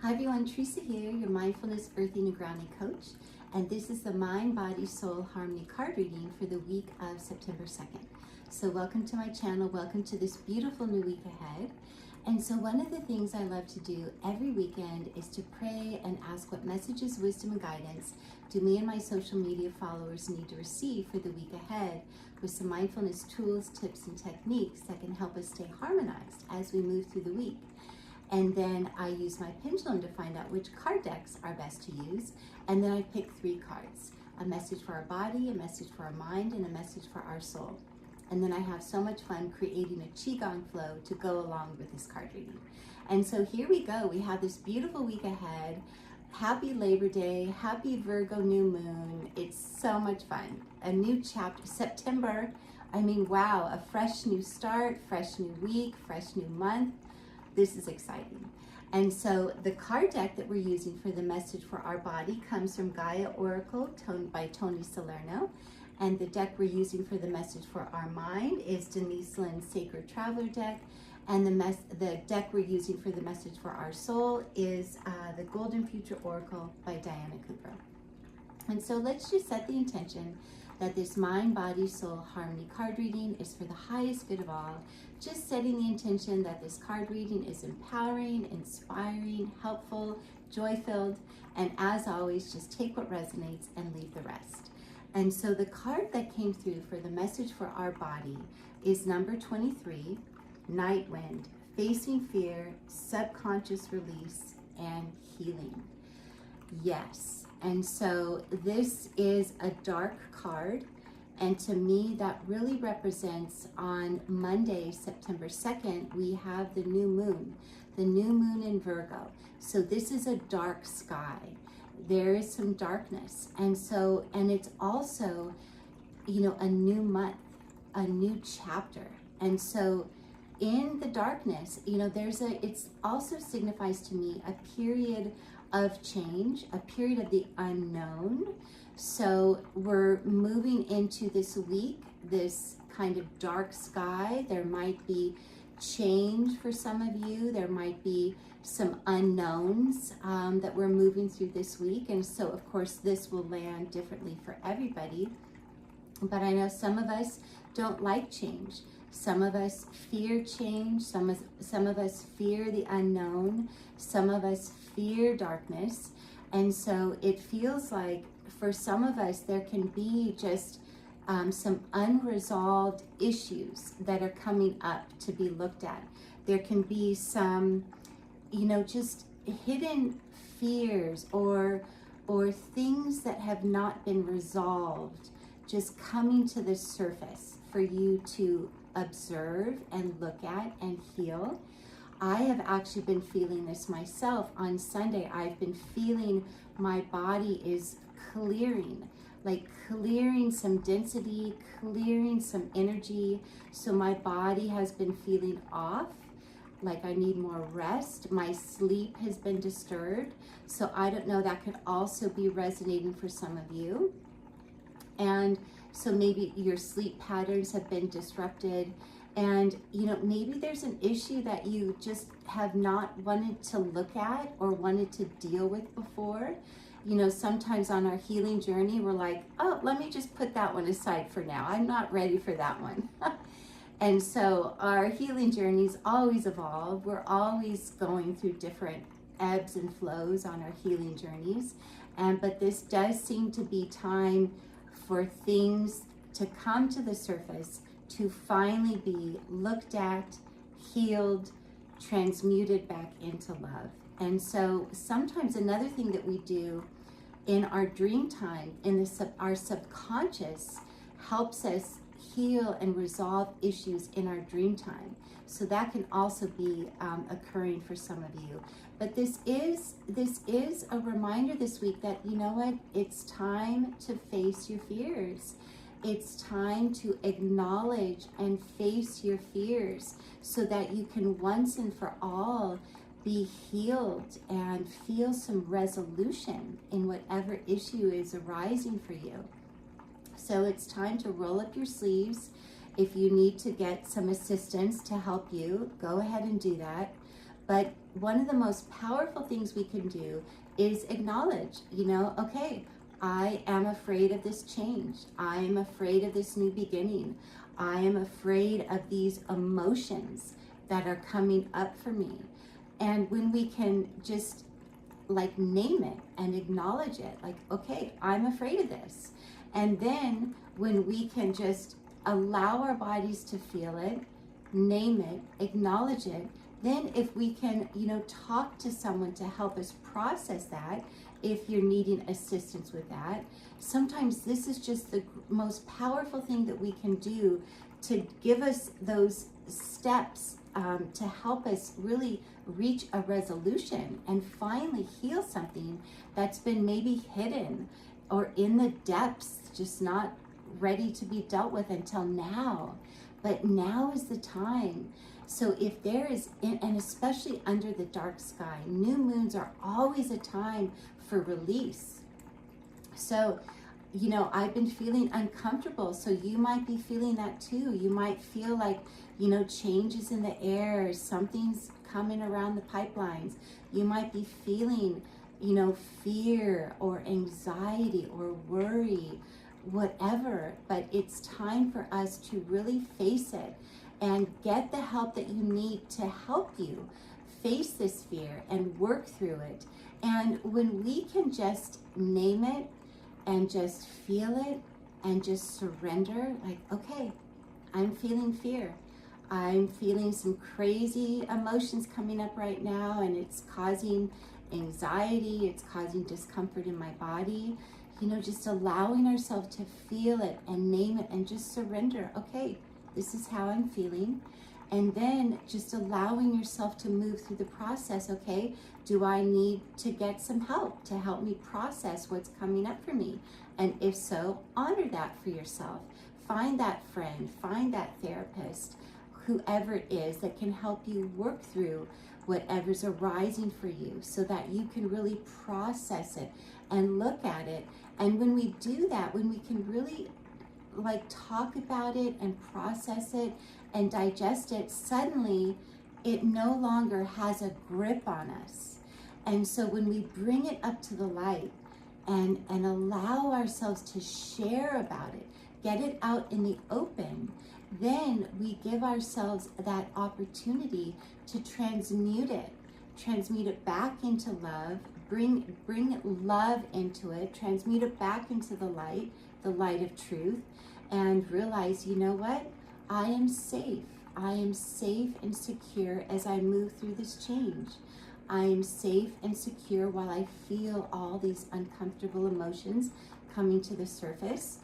Hi everyone, Teresa here, your Mindfulness Earthing and Grounding Coach, and this is the Mind, Body, Soul Harmony card reading for the week of September 2nd. So welcome to my channel, welcome to this beautiful new week ahead. And so one of the things I love to do every weekend is to pray and ask what messages, wisdom, and guidance do me and my social media followers need to receive for the week ahead, with some mindfulness tools, tips, and techniques that can help us stay harmonized as we move through the week. And then I use my pendulum to find out which card decks are best to use. And then I pick 3 cards, a message for our body, a message for our mind, and a message for our soul. And then I have so much fun creating a Qi Gong flow to go along with this card reading. And so here we go. We have this beautiful week ahead. Happy Labor Day, happy Virgo new moon. It's so much fun. A new chapter, September. I mean, wow, a fresh new start, fresh new week, fresh new month. This is exciting. And so the card deck that we're using for the message for our body comes from Gaia Oracle by Tony Salerno. And the deck we're using for the message for our mind is Denise Lynn's Sacred Traveler deck. And the deck we're using for the message for our soul is the Golden Future Oracle by Diana Cooper. And so let's just set the intention that this mind, body, soul harmony card reading is for the highest good of all. Just setting the intention that this card reading is empowering, inspiring, helpful, joy-filled, and as always, just take what resonates and leave the rest. And so the card that came through for the message for our body is number 23, Night Wind, Facing Fear, Subconscious Release, and Healing. Yes. And so this is a dark card, and to me that really represents on Monday, September 2nd, we have the new moon in Virgo. So this is a dark sky. There is some darkness. And so, and it's also, a new month, a new chapter. And so in the darkness, it also signifies to me a period of change, a period of the unknown. So we're moving into this week, this kind of dark sky. There might be change for some of you. There might be some unknowns that we're moving through this week. And so of course this will land differently for everybody. But I know some of us don't like change. Some of us fear change, some of us fear the unknown, some of us fear darkness. And so it feels like for some of us there can be just some unresolved issues that are coming up to be looked at. There can be some, just hidden fears or things that have not been resolved just coming to the surface for you to observe and look at and heal. I have actually been feeling this myself. On Sunday, I've been feeling my body is clearing some density, clearing some energy. So my body has been feeling off, like I need more rest. My sleep has been disturbed. So I don't know, that could also be resonating for some of you. And so maybe your sleep patterns have been disrupted, and maybe there's an issue that you just have not wanted to look at or wanted to deal with before. Sometimes on our healing journey, we're like, oh, let me just put that one aside for now. I'm not ready for that one. And so our healing journeys always evolve. We're always going through different ebbs and flows on our healing journeys. But this does seem to be time for things to come to the surface, to finally be looked at, healed, transmuted back into love. And so sometimes another thing that we do in our dream time, our subconscious helps us heal and resolve issues in our dream time. So that can also be occurring for some of you. But this is a reminder this week that, it's time to face your fears. It's time to acknowledge and face your fears so that you can once and for all be healed and feel some resolution in whatever issue is arising for you. So it's time to roll up your sleeves. If you need to get some assistance to help you, go ahead and do that. But one of the most powerful things we can do is acknowledge, okay, I am afraid of this change. I am afraid of this new beginning. I am afraid of these emotions that are coming up for me. And when we can just like name it and acknowledge it, like, okay, I'm afraid of this. And then when we can just allow our bodies to feel it, name it, acknowledge it, then if we can, talk to someone to help us process that, if you're needing assistance with that, sometimes this is just the most powerful thing that we can do to give us those steps to help us really reach a resolution and finally heal something that's been maybe hidden or in the depths, just not ready to be dealt with until now. But now is the time. So if there is, and especially under the dark sky, new moons are always a time for release. So, I've been feeling uncomfortable. So you might be feeling that too. You might feel like, changes in the air, something's coming around the pipelines. You might be feeling, fear or anxiety or worry, whatever. But it's time for us to really face it and get the help that you need to help you face this fear and work through it. And when we can just name it and just feel it and just surrender, like, okay, I'm feeling fear. I'm feeling some crazy emotions coming up right now, and it's causing anxiety, it's causing discomfort in my body. Just allowing ourselves to feel it and name it and just surrender. Okay, this is how I'm feeling. And then just allowing yourself to move through the process. Okay, do I need to get some help to help me process what's coming up for me? And if so, honor that for yourself. Find that friend, find that therapist, whoever it is that can help you work through whatever's arising for you so that you can really process it and look at it. And when we do that, when we can really talk about it and process it and digest it, suddenly it no longer has a grip on us. And so when we bring it up to the light and allow ourselves to share about it, get it out in the open, then we give ourselves that opportunity to transmute it back into love, bring love into it, transmute it back into the light of truth, and realize, you know what? I am safe. I am safe and secure as I move through this change. I am safe and secure while I feel all these uncomfortable emotions coming to the surface.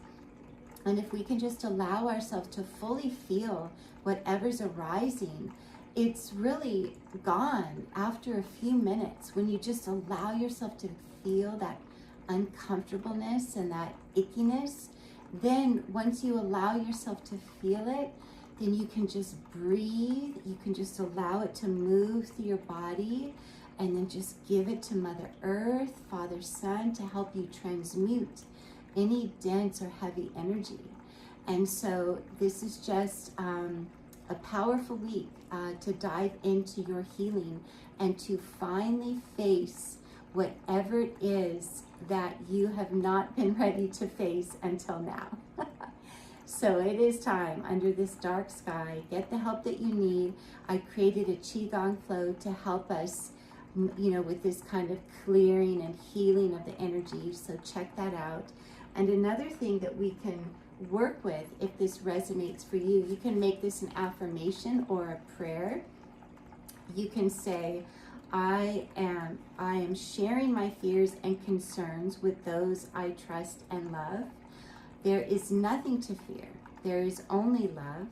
And if we can just allow ourselves to fully feel whatever's arising, it's really gone after a few minutes. When you just allow yourself to feel that uncomfortableness and that ickiness, then once you allow yourself to feel it, then you can just breathe. You can just allow it to move through your body, and then just give it to Mother Earth, Father, Son, to help you transmute any dense or heavy energy. And so this is just a powerful week to dive into your healing and to finally face whatever it is that you have not been ready to face until now. So it is time under this dark sky. Get the help that you need. I created a Qi Gong flow to help us, with this kind of clearing and healing of the energy. So check that out. And another thing that we can work with, if this resonates for you, you can make this an affirmation or a prayer. You can say, I am sharing my fears and concerns with those I trust and love. There is nothing to fear. There is only love.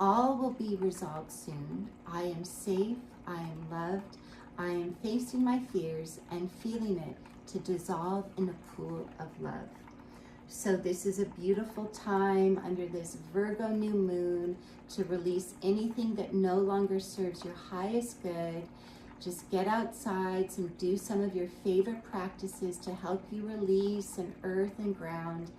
All will be resolved soon. I am safe. I am loved. I am facing my fears and feeling it to dissolve in a pool of love. So this is a beautiful time under this Virgo new moon to release anything that no longer serves your highest good. Just get outside and do some of your favorite practices to help you release and earth and ground.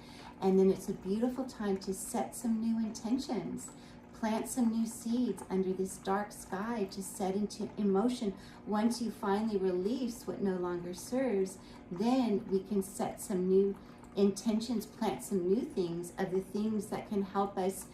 And then it's a beautiful time to set some new intentions. plant some new seeds under this dark sky to set into emotion. Once you finally release what no longer serves, then we can set some new intentions, plant some new things of the things that can help us,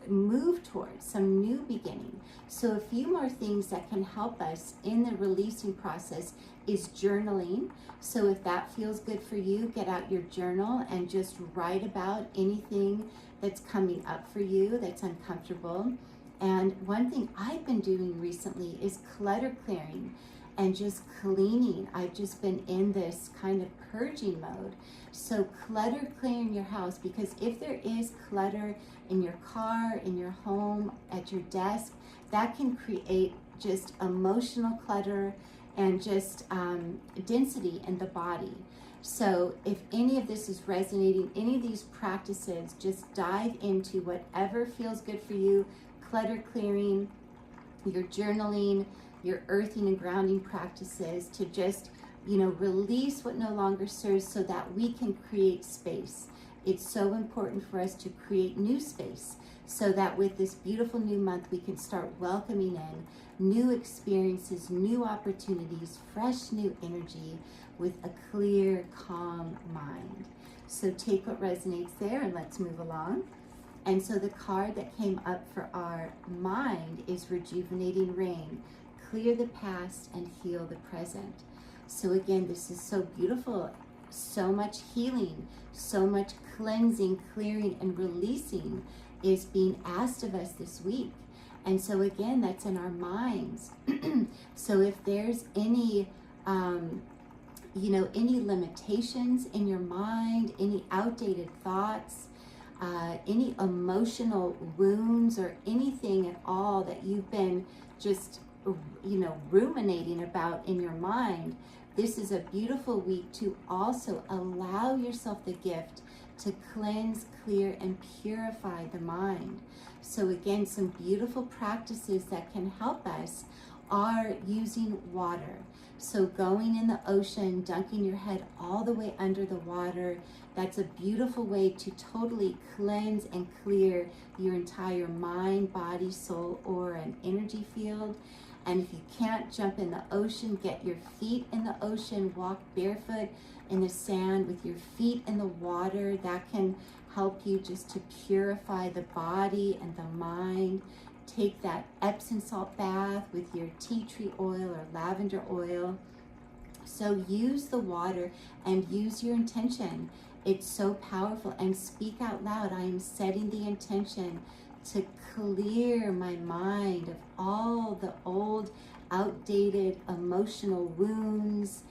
move towards some new beginning. So a few more things that can help us in the releasing process is journaling. So if that feels good for you, get out your journal and just write about anything that's coming up for you that's uncomfortable. And one thing I've been doing recently is clutter clearing and just cleaning. I've just been in this kind of purging mode. So clutter clearing your house, because if there is clutter in your car, in your home, at your desk, that can create just emotional clutter and just density in the body. So if any of this is resonating, any of these practices, just dive into whatever feels good for you. Clutter clearing, your journaling, your earthing and grounding practices to just, release what no longer serves so that we can create space. It's so important for us to create new space so that with this beautiful new month, we can start welcoming in new experiences, new opportunities, fresh new energy with a clear, calm mind. So take what resonates there and let's move along. And so the card that came up for our mind is Rejuvenating Rain. Clear the past and heal the present. So again, this is so beautiful. So much healing, so much cleansing, clearing, and releasing is being asked of us this week. And so again, that's in our minds. So if there's any, any limitations in your mind, any outdated thoughts, any emotional wounds or anything at all that you've been just ruminating about in your mind, this is a beautiful week to also allow yourself the gift to cleanse, clear, and purify the mind. So again, some beautiful practices that can help us are using water. So going in the ocean, dunking your head all the way under the water, that's a beautiful way to totally cleanse and clear your entire mind, body, soul, aura, and energy field. And if you can't jump in the ocean, get your feet in the ocean, walk barefoot in the sand with your feet in the water. That can help you just to purify the body and the mind. Take that Epsom salt bath with your tea tree oil or lavender oil. So use the water and use your intention. It's so powerful. And speak out loud. I am setting the intention to clear my mind of all the old, outdated emotional wounds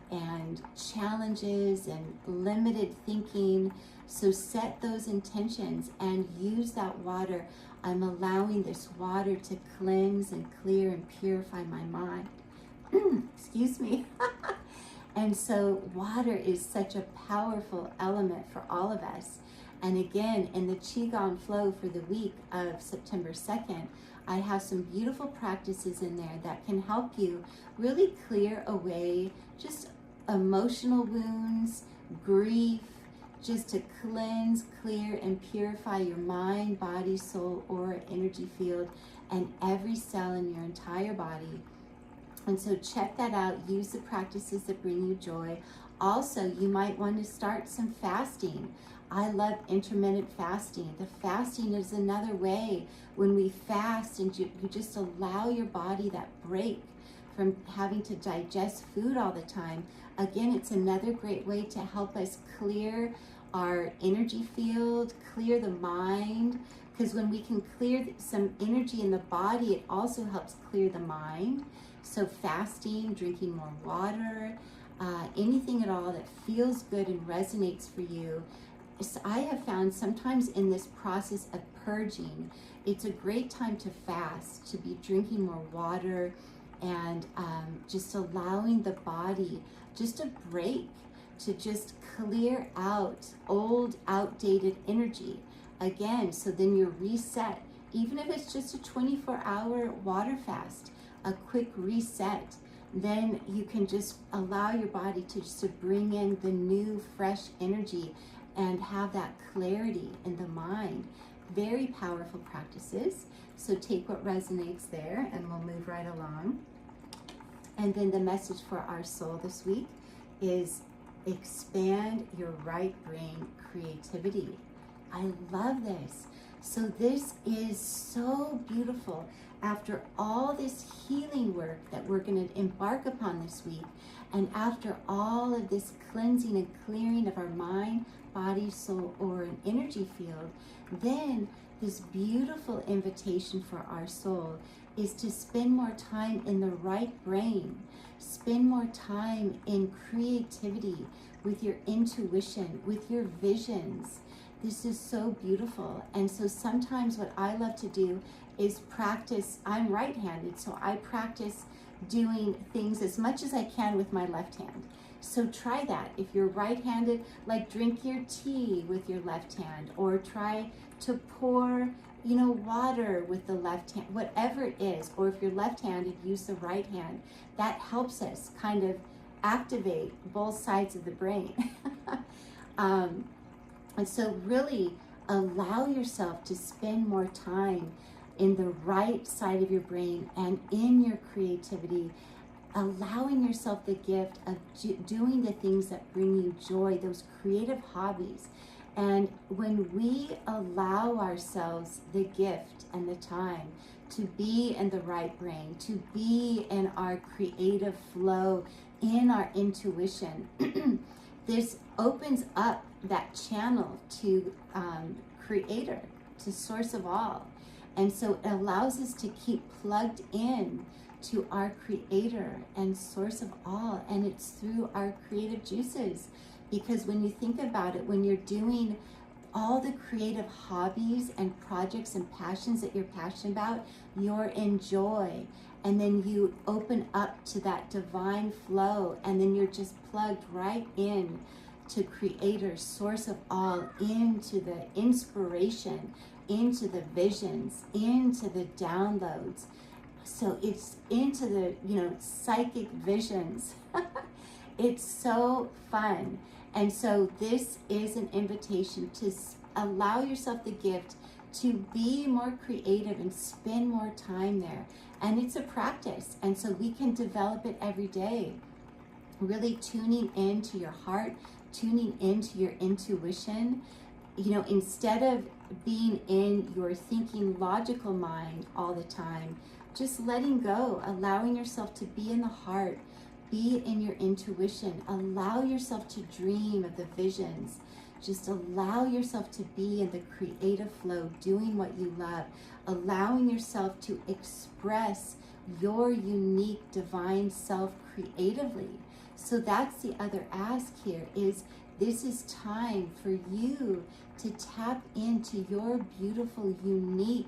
and challenges and limited thinking. So set those intentions and use that water. I'm allowing this water to cleanse and clear and purify my mind. Excuse me. And so water is such a powerful element for all of us. And again, in the Qi Gong flow for the week of September 2nd, I have some beautiful practices in there that can help you really clear away just emotional wounds, grief, just to cleanse, clear, and purify your mind, body, soul, aura, energy field, and every cell in your entire body. And so check that out. Use the practices that bring you joy. Also, you might want to start some fasting. I love intermittent fasting. The fasting is another way when we fast and you just allow your body that break from having to digest food all the time. Again, it's another great way to help us clear our energy field, clear the mind, because when we can clear some energy in the body, it also helps clear the mind. So fasting, drinking more water, anything at all that feels good and resonates for you. So I have found sometimes in this process of purging, it's a great time to fast, to be drinking more water and just allowing the body just a break, to just clear out old, outdated energy again. So then you're reset, even if it's just a 24-hour water fast, a quick reset. Then you can just allow your body to just to bring in the new, fresh energy and have that clarity in the mind. very powerful practices. So take what resonates there and we'll move right along. And then the message for our soul this week is expand your right brain creativity. I love this. So this is so beautiful. After all this healing work that we're going to embark upon this week, and after all of this cleansing and clearing of our mind, body, soul, or an energy field, then this beautiful invitation for our soul is to spend more time in the right brain, spend more time in creativity, with your intuition, with your visions. This is so beautiful. And so sometimes what I love to do is practice. I'm right-handed, so I practice doing things as much as I can with my left hand. So try that. If you're right-handed, like drink your tea with your left hand, or try to pour, water with the left hand, whatever it is. Or if you're left-handed, use the right hand. That helps us kind of activate both sides of the brain. And so really allow yourself to spend more time in the right side of your brain and in your creativity, allowing yourself the gift of doing the things that bring you joy, those creative hobbies. And when we allow ourselves the gift and the time to be in the right brain, to be in our creative flow, in our intuition, this opens up that channel to Creator, to Source of All. And so it allows us to keep plugged in to our Creator and Source of All. And it's through our creative juices. Because when you think about it, when you're doing all the creative hobbies and projects and passions that you're passionate about, you're in joy. And then you open up to that divine flow, and then you're just plugged right in to Creator, Source of All, into the inspiration, into the visions, into the downloads. So it's into the, psychic visions. It's so fun. And so this is an invitation to allow yourself the gift to be more creative and spend more time there. And it's a practice. And so we can develop it every day. Really tuning into your heart, tuning into your intuition. Instead of being in your thinking logical mind all the time, just letting go, allowing yourself to be in the heart, be in your intuition, allow yourself to dream of the visions. Just allow yourself to be in the creative flow, doing what you love, allowing yourself to express your unique divine self creatively. So that's the other ask here, is this is time for you to tap into your beautiful, unique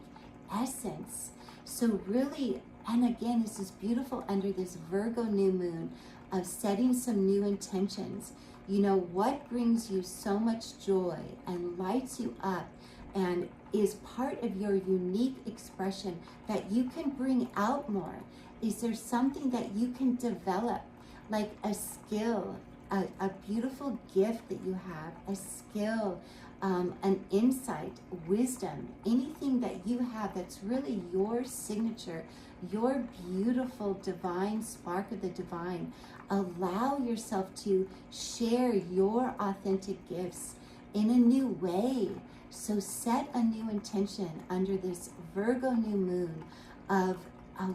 essence. So really, and again, this is beautiful under this Virgo new moon of setting some new intentions. What brings you so much joy and lights you up and is part of your unique expression that you can bring out more? Is there something that you can develop, like a skill, a beautiful gift that you have, a skill, an insight, wisdom, anything that you have that's really your signature, your beautiful divine spark of the divine? Allow yourself to share your authentic gifts in a new way. So set a new intention under this Virgo new moon of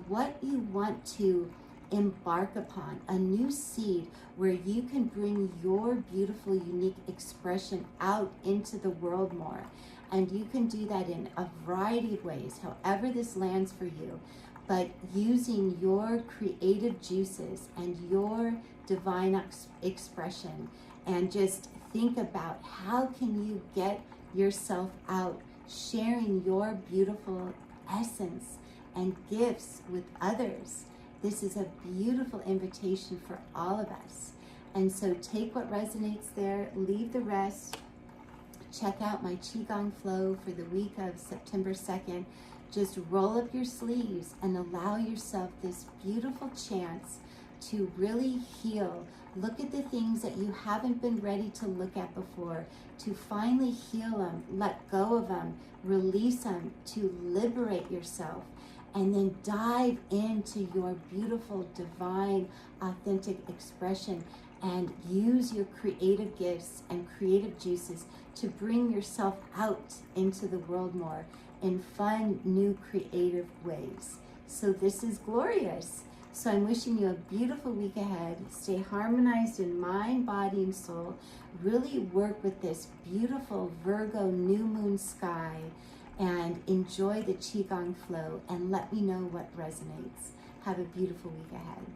what you want to embark upon, a new seed where you can bring your beautiful, unique expression out into the world more. And you can do that in a variety of ways, however this lands for you, but using your creative juices and your divine expression. And just think about how can you get yourself out, sharing your beautiful essence and gifts with others. This is a beautiful invitation for all of us. And so take what resonates there, leave the rest. Check out my Qi Gong flow for the week of September 2nd. Just roll up your sleeves and allow yourself this beautiful chance to really heal. Look at the things that you haven't been ready to look at before, to finally heal them, let go of them, release them, to liberate yourself, and then dive into your beautiful, divine, authentic expression and use your creative gifts and creative juices to bring yourself out into the world more in fun, new, creative ways. So this is glorious. So I'm wishing you a beautiful week ahead. Stay harmonized in mind, body, and soul. Really work with this beautiful Virgo new moon sky and enjoy the Qi Gong flow, and let me know what resonates. Have a beautiful week ahead.